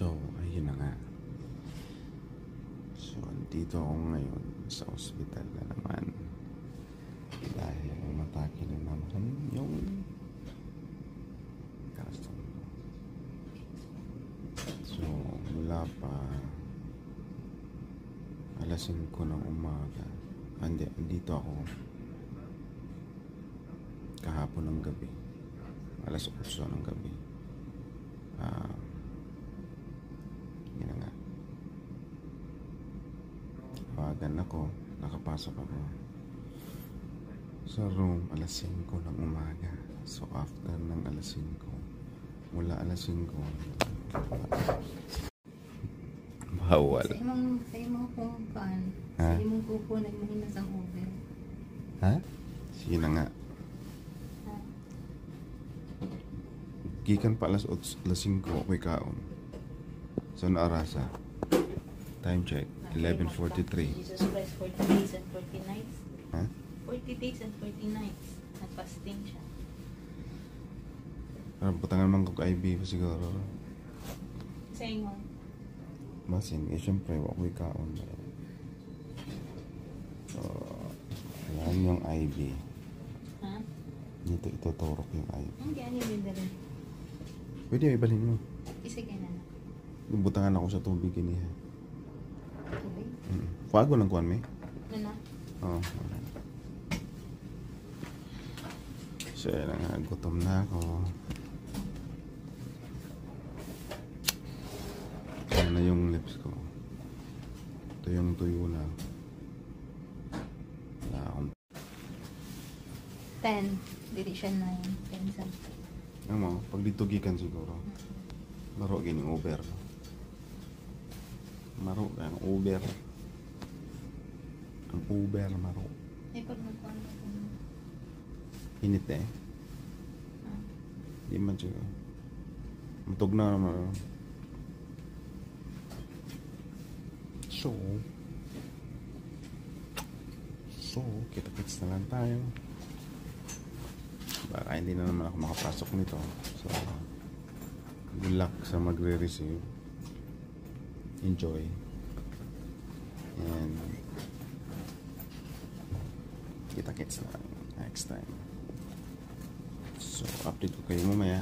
So, ayun na nga. So, dito ako ngayon sa ospital na naman. Dahil umatake na naman yung kaso. So, mula pa alas 5 ng umaga. Hindi, dito ako kahapon ng gabi. Alas 8 ng gabi. Yun na nga. Tawagan ako, nakapasok ako sa room alas 5 ng umaga. So after ng alas 5, mula alas 5 bawal. Sa imong kung paan, sa imong kuko nagmahinas ang over. Ha? Sige na nga. Gikan pa alas 5 ako'y kaon. So naarasa. Time check, 11:43. Jesus Christ, 40 days and 40 nights. Ha? 40 days and 40 nights. Nag-fasting siya. Parang butangan man kong IV pa siguro. Sa imong. Masin, syempre, ako'y kaon. So, ayan yung IV. Ha? Dito ituturok yung IV. Hindi, ano yung dala? Pwede ibalhin mo. Isa ka na. Butangan ako sa tubig iniha. Tubig? Fago lang kuhan, may? Ano? Oo. So, yan nga. Gutom na ako. Ano na yung lips ko. Ito yung tuyo na. Wala akong... 10. Dili siya 9. 10 something. Ano mo, pag dito gikan siguro. Maro gini Uber. Maro ang Uber. Ang Uber maro. Ay, pag nagkuhan ko. Init eh. Di man siya. Matog na naman. So, kita-kits na lang tayo. Baka hindi na naman ako makapasok nito. So, good luck sa magre-receive. Enjoy. And kita-kits na lang next time. So, update ko kayo mamaya.